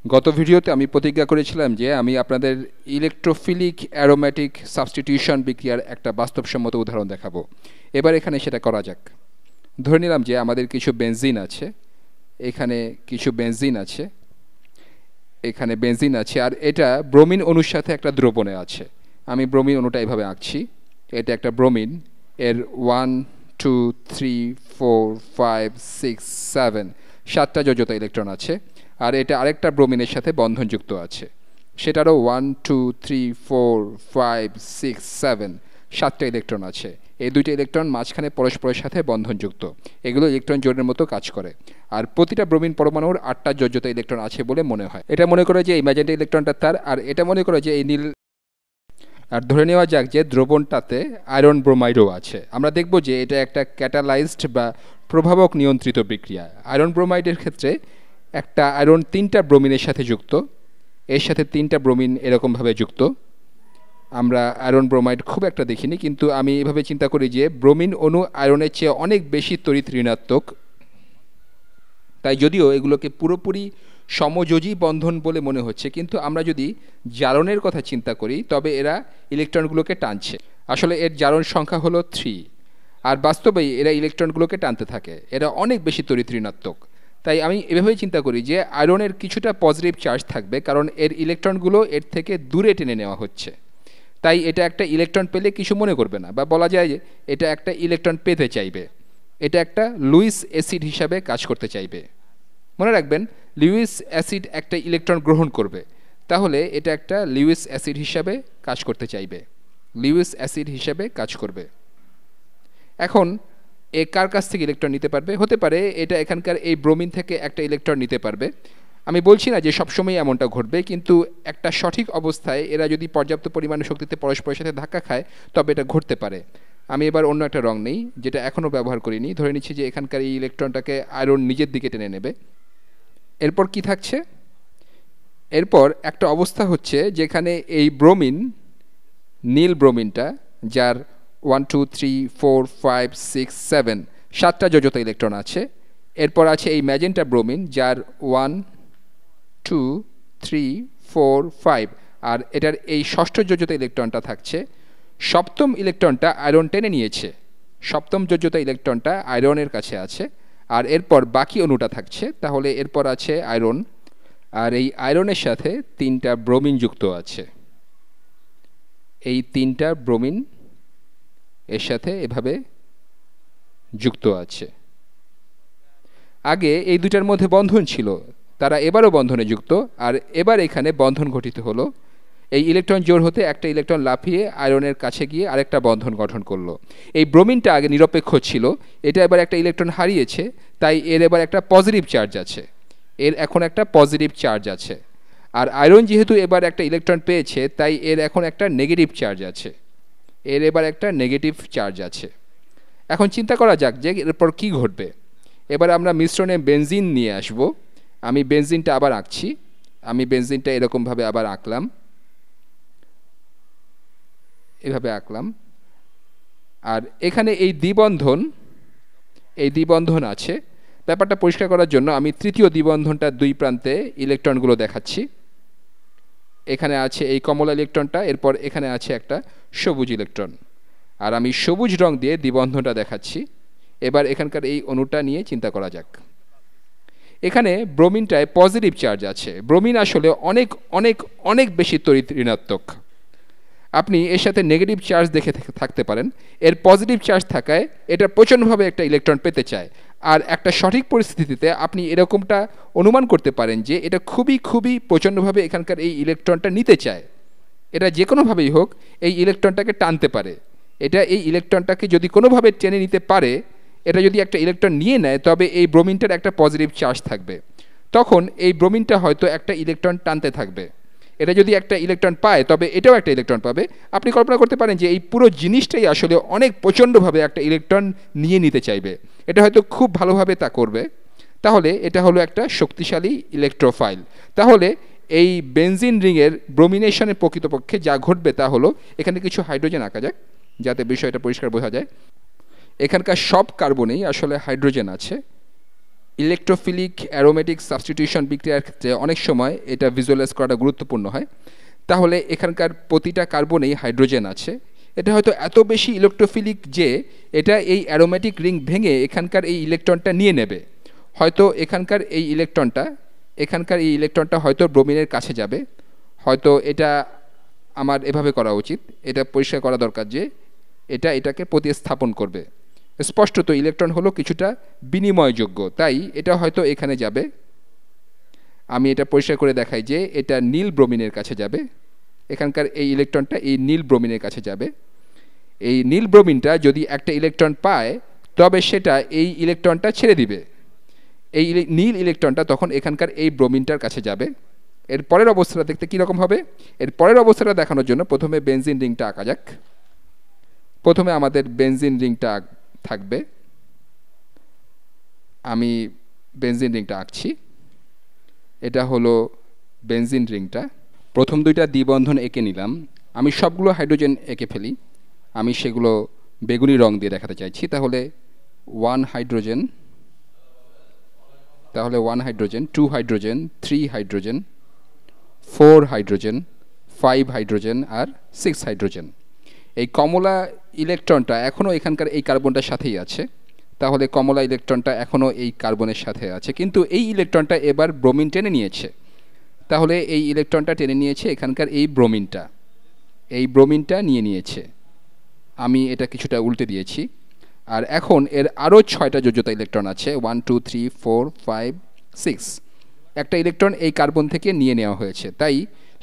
গত ভিডিওতে আমি প্রতিজ্ঞা করেছিলাম যে আমি আপনাদের ইলেকট্রোফিলিক অ্যারোম্যাটিক সাবস্টিটিউশন বিক্রিয়ার একটা বাস্তবসম্মত উদাহরণ দেখাবো। এবার এখানে সেটা করা যাক। ধরে নিলাম যে আমাদের কিছু বেনজিন আছে, এখানে কিছু বেনজিন আছে, এখানে বেনজিন আছে, আর এটা ব্রোমিন অণুর সাথে একটা দ্রবণে আছে। আমি ব্রোমিন অণুটা এভাবে আঁকছি। এটা একটা ব্রোমিন, এর 1 2 3 4 5 6 7 সাতটা যোজ্যতা ইলেকট্রন আছে। আর এটা আরেকটা ব্রোমিনের সাথে বন্ধনযুক্ত আছে, সেটারও 1 2 3 4 5 6 7 সাতটা ইলেকট্রন আছে। এই দুইটা ইলেকট্রন মাঝখানে পরস্পরের সাথে বন্ধনযুক্ত, এগুলো ইলেকট্রন জোড়ের মতো কাজ করে। আর প্রতিটা ব্রোমিন পরমাণুর 8টা যোজ্যতা ইলেকট্রন আছে বলে মনে হয়। এটা মনে করে যে এই ম্যাজেন্টা ইলেকট্রনটা তার, আর এটা মনে করে যে এই নীল। আর ধরে নেওয়া যাক যে দ্রবণটাতে আয়রন ব্রোমাইডও আছে। আমরা দেখব যে এটা একটা ক্যাটালাইজড বা প্রভাবক নিয়ন্ত্রিত বিক্রিয়া। আয়রন ব্রোমাইডের ক্ষেত্রে একটা আয়রন 3টা ব্রোমিনের সাথে যুক্ত, এর সাথে 3টা ব্রোমিন এরকমভাবে যুক্ত। আমরা আয়রন ব্রোমাইড খুব একটা দেখিনি, কিন্তু আমি এভাবে চিন্তা করি যে ব্রোমিন অণু আয়রনের চেয়ে অনেক বেশি তড়িৎ ঋণাত্মক। তাই যদিও এগুলোকে পুরোপুরি সমযোজী বন্ধন বলে মনে হচ্ছে, কিন্তু আমরা যদি জারণের কথা চিন্তা করি তবে এরা ইলেকট্রনগুলোকে টানছে। আসলে এর জারণ সংখ্যা হলো 3, আর বাস্তবেই এরা ইলেকট্রনগুলোকে টানতে থাকে। এরা অনেক বেশি তড়িৎ ঋণাত্মক। তাই আমি এভাবেই চিন্তা করি যে আয়রনের কিছুটা পজিটিভ চার্জ থাকবে, কারণ এর ইলেকট্রনগুলো এর থেকে দূরে টেনে নেওয়া হচ্ছে। তাই এটা একটা ইলেকট্রন পেলে কিছু মনে করবে না, বা বলা যায় যে এটা একটা ইলেকট্রন পেতে চাইবে। এটা একটা লুইস অ্যাসিড হিসাবে কাজ করতে চাইবে। মনে রাখবেন, লিউইস অ্যাসিড একটা ইলেকট্রন গ্রহণ করবে, তাহলে এটা একটা লিউইস অ্যাসিড হিসাবে কাজ করতে চাইবে, লিউইস অ্যাসিড হিসাবে কাজ করবে। এখন এ কার কাছ থেকে ইলেকট্রন নিতে পারবে? হতে পারে এটা এখানকার এই ব্রোমিন থেকে একটা ইলেকট্রন নিতে পারবে। আমি বলছি না যে সবসময় এমনটা ঘটবে, কিন্তু একটা সঠিক অবস্থায় এরা যদি পর্যাপ্ত পরিমাণে শক্তিতে পরস্পরের সাথে ধাক্কা খায় তবে এটা ঘটতে পারে। আমি এবার অন্য একটা রং নেই, যেটা এখনও ব্যবহার করিনি। ধরে নিচ্ছি যে এখানকার এই ইলেকট্রনটাকে আয়রন নিজের দিকে টেনে নেবে। এরপর কি থাকছে? এরপর একটা অবস্থা হচ্ছে যেখানে এই ব্রোমিন, নীল ব্রোমিনটা, যার 1 2 3 4 5 6 7 সাতটা যোজ্যতা ইলেকট্রন আছে। এরপর আছে এই ম্যাজেন্টা ব্রোমিন, যার 1 2 3 4 5, আর এটার এই ষষ্ঠ যোজ্যতা ইলেকট্রনটা থাকছে। সপ্তম ইলেকট্রনটা আয়রন টেনে নিয়েছে, সপ্তম যোজ্যতা ইলেকট্রনটা আয়রনের কাছে আছে। আর এরপর বাকি অণুটা থাকছে। তাহলে এরপর আছে আয়রন, আর এই আয়রনের সাথে 3টা ব্রোমিন যুক্ত আছে। এই 3টা ব্রোমিন এর সাথে এভাবে যুক্ত আছে। আগে এই দুটার মধ্যে বন্ধন ছিল, তারা এবারও বন্ধনে যুক্ত, আর এবার এখানে বন্ধন ঘটিত হলো। এই ইলেকট্রন জোড় হতে একটা ইলেকট্রন লাফিয়ে আয়রনের কাছে গিয়ে আরেকটা বন্ধন গঠন করলো। এই ব্রোমিনটা আগে নিরপেক্ষ ছিল, এটা এবার একটা ইলেকট্রন হারিয়েছে, তাই এর এবার একটা পজিটিভ চার্জ আছে, এর এখন একটা পজিটিভ চার্জ আছে। আর আয়রন যেহেতু এবার একটা ইলেকট্রন পেয়েছে, তাই এর এখন একটা নেগেটিভ চার্জ আছে, এর এবার একটা নেগেটিভ চার্জ আছে। এখন চিন্তা করা যাক যে এরপর কি ঘটবে। এবার আমরা মিশ্রণে বেনজিন নিয়ে আসব। আমি বেনজিনটা আবার আঁকছি। আমি বেনজিনটা এরকমভাবে আবার আঁকলাম, এভাবে আঁকলাম। আর এখানে এই দ্বিবন্ধন আছে। ব্যাপারটা পরিষ্কার করার জন্য আমি তৃতীয় দ্বিবন্ধনটার দুই প্রান্তে ইলেকট্রনগুলো দেখাচ্ছি। এখানে আছে এই কমলা ইলেকট্রনটা, এরপর এখানে আছে একটা সবুজ ইলেকট্রন, আর আমি সবুজ রং দিয়ে দ্বিবন্ধনটা দেখাচ্ছি। এবার এখানকার এই অণুটা নিয়ে চিন্তা করা যাক। এখানে ব্রোমিনটায় পজিটিভ চার্জ আছে। ব্রোমিন আসলে অনেক অনেক অনেক বেশি তড়িৎ ঋণাত্মক। আপনি এর সাথে নেগেটিভ চার্জ দেখে থাকতে পারেন। এর পজিটিভ চার্জ থাকায় এটা প্রচণ্ডভাবে একটা ইলেকট্রন পেতে চায়। আর একটা সঠিক পরিস্থিতিতে আপনি এরকমটা অনুমান করতে পারেন যে এটা খুবই খুবই প্রচণ্ডভাবে এখানকার এই ইলেকট্রনটা নিতে চায়। এটা যে কোনোভাবেই হোক এই ইলেকট্রনটাকে টানতে পারে। এটা এই ইলেকট্রনটাকে যদি কোনোভাবে টেনে নিতে পারে, এটা যদি একটা ইলেকট্রন নিয়ে নেয়, তবে এই ব্রোমিনটার একটা পজিটিভ চার্জ থাকবে। তখন এই ব্রোমিনটা হয়তো একটা ইলেকট্রন টানতে থাকবে। এটা যদি একটা ইলেকট্রন পায়, তবে এটাও একটা ইলেকট্রন পাবে। আপনি কল্পনা করতে পারেন যে এই পুরো জিনিসটাই আসলে অনেক প্রচণ্ডভাবে একটা ইলেকট্রন নিয়ে নিতে চাইবে। এটা হয়তো খুব ভালোভাবে তা করবে। তাহলে এটা হলো একটা শক্তিশালী ইলেকট্রোফাইল। তাহলে এই বেনজিন রিংয়ের ব্রোমিনেশনের প্রকৃতপক্ষে যা ঘটবে তা হলো, এখানে কিছু হাইড্রোজেন আঁকা যাক যাতে বিষয়টা পরিষ্কার বোঝা যায়। এখানকার সব কার্বনেই আসলে হাইড্রোজেন আছে। ইলেকট্রোফিলিক অ্যারোমেটিক সাবস্টিটিউশন বিক্রিয়ার ক্ষেত্রে অনেক সময় এটা ভিজুয়ালাইজ করাটা গুরুত্বপূর্ণ হয়। তাহলে এখানকার প্রতিটা কার্বনেই হাইড্রোজেন আছে। এটা হয়তো এত বেশি ইলেকট্রোফিলিক যে এটা এই অ্যারোমেটিক রিং ভেঙে এখানকার এই ইলেকট্রনটা নিয়ে নেবে। হয়তো এখানকার এই ইলেকট্রনটা হয়তো ব্রোমিনের কাছে যাবে। হয়তো এটা আমার এভাবে করা উচিত, এটা পরিষ্কার করা দরকার যে এটাকে প্রতিস্থাপন করবে। স্পষ্টত ইলেকট্রন হলো কিছুটা বিনিময়যোগ্য, তাই এটা হয়তো এখানে যাবে। আমি এটা পরিষ্কার করে দেখাই যে এটা নীল ব্রোমিনের কাছে যাবে। এখানকার এই ইলেকট্রনটা এই নীল ব্রোমিনের কাছে যাবে। এই নীল ব্রোমিনটা যদি একটা ইলেকট্রন পায় তবে সেটা এই ইলেকট্রনটা ছেড়ে দিবে। এই নীল ইলেকট্রনটা তখন এখানকার এই ব্রোমিনটার কাছে যাবে। এর পরের অবস্থাটা দেখতে কীরকম হবে, এর পরের অবস্থাটা দেখানোর জন্য প্রথমে বেনজিন রিংটা আঁকা যাক। প্রথমে আমাদের বেনজিন রিংটা থাকবে। আমি বেনজিন রিংটা আঁকছি। এটা হলো বেনজিন রিংটা। প্রথম দুইটা দ্বিবন্ধন এঁকে নিলাম। আমি সবগুলো হাইড্রোজেন এঁকে ফেলি। আমি সেগুলো বেগুনি রং দিয়ে দেখাতে চাইছি। তাহলে 1 হাইড্রোজেন, তাহলে 1 hydrogen, 2 hydrogen, 3 hydrogen, 4 hydrogen, 5 hydrogen আর 6 হাইড্রোজেন। এই কমলা ইলেকট্রনটা এখনও এখানকার এই কার্বনটার সাথেই আছে। তাহলে কমলা ইলেকট্রনটা এখনও এই কার্বনের সাথে আছে, কিন্তু এই ইলেকট্রনটা এবার ব্রোমিন টেনে নিয়েছে। তাহলে এই ইলেকট্রনটা টেনে নিয়েছে এখানকার এই ব্রোমিনটা নিয়ে নিয়েছে। আমি এটা কিছুটা উল্টে দিয়েছি। আর এখন এর আরও 6টা যোজ্যতা ইলেকট্রন আছে, 1 2 3 4 5 6। একটা ইলেকট্রন এই কার্বন থেকে নিয়ে নেওয়া হয়েছে, তাই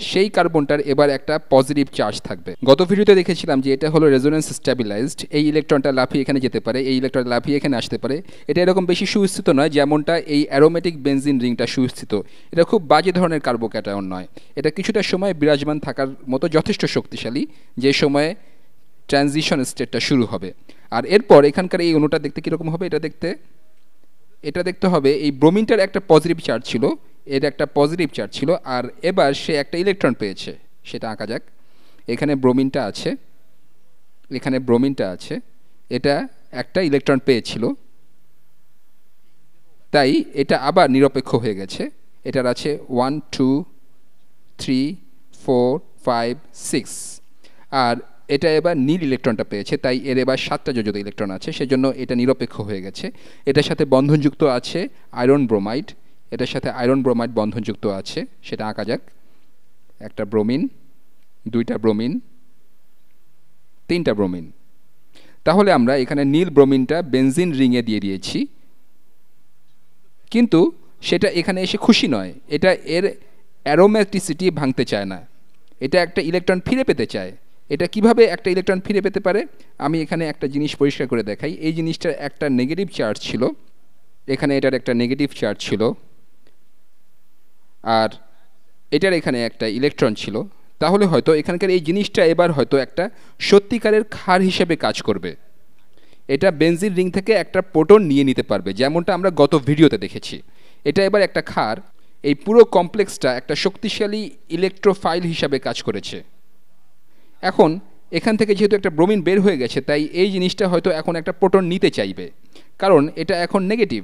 সেই কার্বনটার এবার একটা পজিটিভ চার্জ থাকবে। গত ভিডিওতে দেখেছিলাম যে এটা হলো রেজোনেন্স স্ট্যাবিলাইজড। এই ইলেকট্রনটা লাফিয়ে এখানে যেতে পারে, এই ইলেকট্রন লাফিয়ে এখানে আসতে পারে। এটা এরকম বেশি সুস্থিত নয় যেমনটা এই অ্যারোমেটিক বেনজিন রিংটা সুস্থিত। এটা খুব বাজে ধরনের কার্বোক্যাটায়ন নয়। এটা কিছুটা সময় বিরাজমান থাকার মতো যথেষ্ট শক্তিশালী, যে সময়ে ট্রানজিশন স্টেটটা শুরু হবে। আর এরপর এখানকার এই অণুটা দেখতে কীরকম হবে, এটা দেখতে হবে এই ব্রোমিনটার একটা পজিটিভ চার্জ ছিল, এর একটা পজিটিভ চার্জ ছিল, আর এবার সে একটা ইলেকট্রন পেয়েছে। সেটা আঁকা যাক। এখানে ব্রোমিনটা আছে, এটা একটা ইলেকট্রন পেয়েছিল, তাই এটা আবার নিরপেক্ষ হয়ে গেছে। এটার আছে 1 2 3 4 5 6। আর এটা এবার নীল ইলেকট্রনটা পেয়েছে, তাই এর এবার 7টা যোজ্যতা ইলেকট্রন আছে, সেজন্য এটা নিরপেক্ষ হয়ে গেছে। এটার সাথে বন্ধনযুক্ত আছে আয়রন ব্রোমাইড, এটার সাথে আয়রন ব্রোমাইড বন্ধনযুক্ত আছে। সেটা আঁকা যাক। একটা ব্রোমিন, 2টা ব্রোমিন, 3টা ব্রোমিন। তাহলে আমরা এখানে নীল ব্রোমিনটা বেনজিন রিংয়ে দিয়ে দিয়েছি, কিন্তু সেটা এখানে এসে খুশি নয়। এটা এর অ্যারোম্যাটিসিটি ভাঙতে চায় না, এটা একটা ইলেকট্রন ফিরে পেতে চায়। এটা কিভাবে একটা ইলেকট্রন ফিরে পেতে পারে, আমি এখানে একটা জিনিস পরিষ্কার করে দেখাই। এই জিনিসটার একটা নেগেটিভ চার্জ ছিল, এখানে এটার একটা নেগেটিভ চার্জ ছিল, আর এটার এখানে একটা ইলেকট্রন ছিল। তাহলে হয়তো এখানকার এই জিনিসটা এবার হয়তো একটা সত্যিকারের ক্ষার হিসেবে কাজ করবে। এটা বেনজিন রিং থেকে একটা প্রোটন নিয়ে নিতে পারবে, যেমনটা আমরা গত ভিডিওতে দেখেছি। এটা এবার একটা ক্ষার, এই পুরো কমপ্লেক্সটা একটা শক্তিশালী ইলেকট্রোফাইল হিসাবে কাজ করেছে। এখন এখান থেকে যেহেতু একটা ব্রোমিন বের হয়ে গেছে, তাই এই জিনিসটা হয়তো এখন একটা প্রোটন নিতে চাইবে, কারণ এটা এখন নেগেটিভ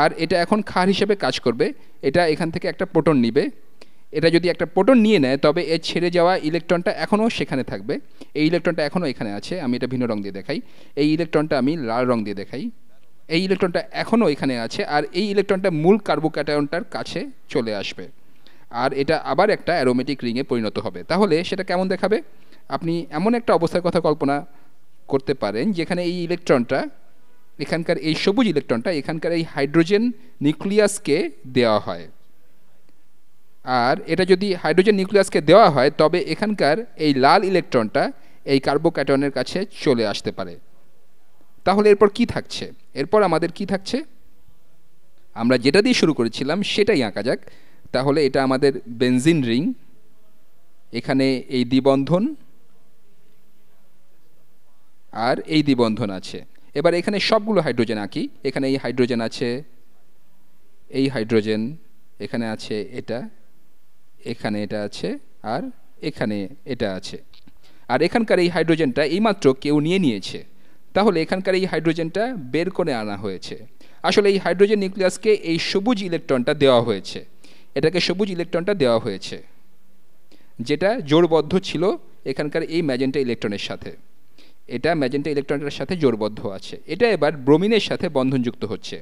আর এটা এখন ক্ষার হিসেবে কাজ করবে। এটা এখান থেকে একটা প্রোটন নিবে। এটা যদি একটা প্রোটন নিয়ে নেয় তবে এর ছেড়ে যাওয়া ইলেকট্রনটা এখনও সেখানে থাকবে। এই ইলেকট্রনটা এখনও এখানে আছে, আমি এটা ভিন্ন রং দিয়ে দেখাই। এই ইলেকট্রনটা আমি লাল রং দিয়ে দেখাই। এই ইলেকট্রনটা এখনও এখানে আছে, আর এই ইলেকট্রনটা মূল কার্বোক্যাটায়নটার কাছে চলে আসবে, আর এটা আবার একটা অ্যারোমেটিক রিংয়ে পরিণত হবে। তাহলে সেটা কেমন দেখাবে, আপনি এমন একটা অবস্থার কথা কল্পনা করতে পারেন যেখানে এই ইলেকট্রনটা, এখানকার এই সবুজ ইলেকট্রনটা এখানকার এই হাইড্রোজেন নিউক্লিয়াসকে দেওয়া হয়। আর এটা যদি হাইড্রোজেন নিউক্লিয়াসকে দেওয়া হয় তবে এখানকার এই লাল ইলেকট্রনটা এই কার্বোক্যাটায়নের কাছে চলে আসতে পারে। তাহলে এরপর কি থাকছে, এরপর আমাদের কি থাকছে, আমরা যেটা দিয়ে শুরু করেছিলাম সেটাই আঁকা যাক। তাহলে এটা আমাদের বেনজিন রিং, এখানে এই দ্বিবন্ধন আর এই দ্বিবন্ধন আছে। এবার এখানে সবগুলো হাইড্রোজেন আঁকি। এখানে এই হাইড্রোজেন আছে, এই হাইড্রোজেন, এখানে আছে এটা, এখানে এটা আছে, আর এখানে এটা আছে। আর এখানকার এই হাইড্রোজেনটা এইমাত্র কেউ নিয়ে নিয়েছে, তাহলে এখানকার এই হাইড্রোজেনটা বের করে আনা হয়েছে। আসলে এই হাইড্রোজেন নিউক্লিয়াসকে এই সবুজ ইলেকট্রনটা দেওয়া হয়েছে, এটাকে সবুজ ইলেকট্রনটা দেওয়া হয়েছে, যেটা জোড়বদ্ধ ছিল এখানকার এই ম্যাজেন্টা ইলেকট্রনের সাথে। এটা ম্যাজেন্টা ইলেকট্রনের সাথে জোড়বদ্ধ আছে, এটা এবার ব্রোমিনের সাথে বন্ধনযুক্ত হচ্ছে।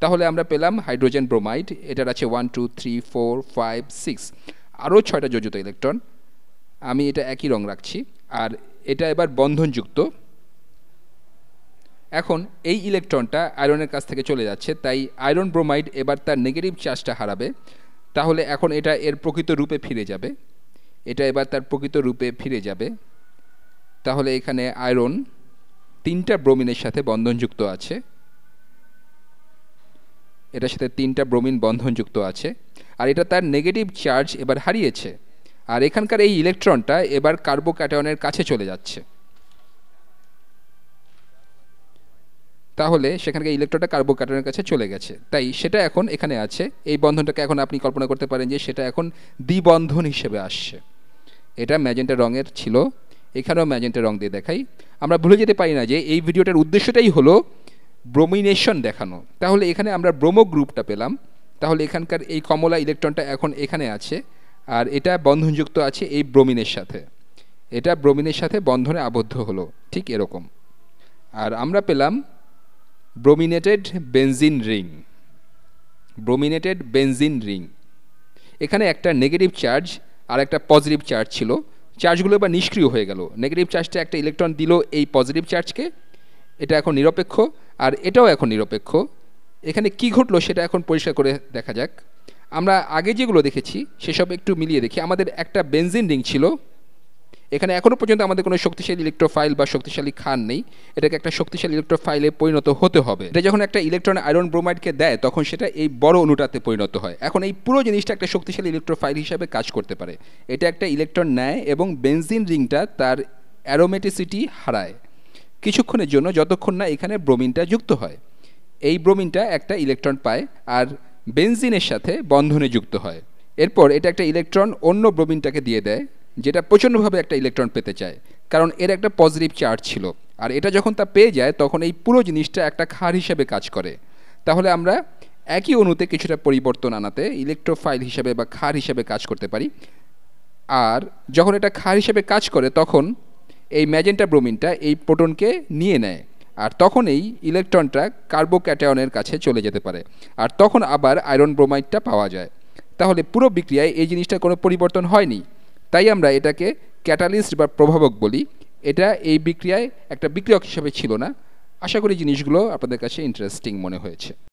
তাহলে আমরা পেলাম হাইড্রোজেন ব্রোমাইড, এটার আছে 1 2 3 4 5 6 আরও 6টা যোজিত ইলেকট্রন। আমি এটা একই রং রাখছি, আর এটা এবার বন্ধনযুক্ত। এখন এই ইলেকট্রনটা আয়রনের কাছ থেকে চলে যাচ্ছে, তাই আয়রন ব্রোমাইড এবার তার নেগেটিভ চার্জটা হারাবে। তাহলে এখন এটা এর প্রকৃত রূপে ফিরে যাবে, এটা এবার তার প্রকৃত রূপে ফিরে যাবে। তাহলে এখানে আয়রন 3টা ব্রোমিনের সাথে বন্ধনযুক্ত আছে, এটার সাথে 3টা ব্রোমিন বন্ধনযুক্ত আছে, আর এটা তার নেগেটিভ চার্জ এবার হারিয়েছে। আর এখানকার এই ইলেকট্রনটা এবার কার্বোক্যাটায়নের কাছে চলে যাচ্ছে। তাহলে সেখানকার ইলেকট্রনটা কার্বোক্যাটায়নের কাছে চলে গেছে, তাই সেটা এখন এখানে আছে। এই বন্ধনটাকে এখন আপনি কল্পনা করতে পারেন যে সেটা এখন দ্বিবন্ধন হিসেবে আসছে। এটা ম্যাজেন্টা রঙের ছিল, এখানেও ম্যাজেন্টা রং দিয়ে দেখাই। আমরা ভুলে যেতে পারি না যে এই ভিডিওটার উদ্দেশ্যটাই হলো ব্রোমিনেশন দেখানো। তাহলে এখানে আমরা ব্রোমো গ্রুপটা পেলাম, তাহলে এখানকার এই কমলা ইলেকট্রনটা এখন এখানে আছে, আর এটা বন্ধনযুক্ত আছে এই ব্রোমিনের সাথে, এটা ব্রোমিনের সাথে বন্ধনে আবদ্ধ হলো, ঠিক এরকম। আর আমরা পেলাম brominated benzene ring, brominated benzene ring. এখানে একটা নেগেটিভ চার্জ আর একটা পজিটিভ চার্জ ছিল, চার্জগুলো এবার নিষ্ক্রিয় হয়ে গেল। নেগেটিভ চার্জটা একটা ইলেকট্রন দিল এই পজিটিভ চার্জকে, এটা এখন নিরপেক্ষ, আর এটাও এখন নিরপেক্ষ। এখানে কি ঘটলো সেটা এখন পরিষ্কার করে দেখা যাক। আমরা আগে যেগুলো দেখেছি সেসব একটু মিলিয়ে দেখি। আমাদের একটা বেনজিন রিং ছিল, এখানে এখনও পর্যন্ত আমাদের কোনো শক্তিশালী ইলেকট্রোফাইল বা শক্তিশালী খান নেই, এটাকে একটা শক্তিশালী ইলেকট্রোফাইলে পরিণত হতে হবে। এটা যখন একটা ইলেকট্রন আয়রন ব্রোমাইডকে দেয় তখন সেটা এই বড় অণুটাতে পরিণত হয়। এখন এই পুরো জিনিসটা একটা শক্তিশালী ইলেকট্রোফাইল হিসাবে কাজ করতে পারে। এটা একটা ইলেকট্রন নেয় এবং বেনজিন রিংটা তার অ্যারোমেটিসিটি হারায় কিছুক্ষণের জন্য, যতক্ষণ না এখানে ব্রোমিনটা যুক্ত হয়। এই ব্রোমিনটা একটা ইলেকট্রন পায় আর বেনজিনের সাথে বন্ধনে যুক্ত হয়। এরপর এটা একটা ইলেকট্রন অন্য ব্রোমিনটাকে দিয়ে দেয়, যেটা প্রচণ্ডভাবে একটা ইলেকট্রন পেতে চায়, কারণ এর একটা পজিটিভ চার্জ ছিল। আর এটা যখন তা পেয়ে যায় তখন এই পুরো জিনিসটা একটা ক্ষার হিসেবে কাজ করে। তাহলে আমরা একই অণুতে কিছুটা পরিবর্তন আনাতে ইলেকট্রোফাইল হিসেবে বা ক্ষার হিসেবে কাজ করতে পারি। আর যখন এটা ক্ষার হিসেবে কাজ করে তখন এই ম্যাজেন্টা ব্রোমিনটা এই প্রোটনকে নিয়ে নেয়, আর তখন এই ইলেকট্রনটা কার্বোক্যাটায়নের কাছে চলে যেতে পারে, আর তখন আবার আয়রন ব্রোমাইডটা পাওয়া যায়। তাহলে পুরো বিক্রিয়ায় এই জিনিসটা কোনো পরিবর্তন হয়নি, তাই আমরা এটাকে ক্যাটালিস্ট বা প্রভাবক বলি। এটা এই বিক্রিয়ায় একটা বিক্রিয়ক হিসেবে ছিল না। আশা করি জিনিসগুলো আপনাদের কাছে ইন্টারেস্টিং মনে হয়েছে।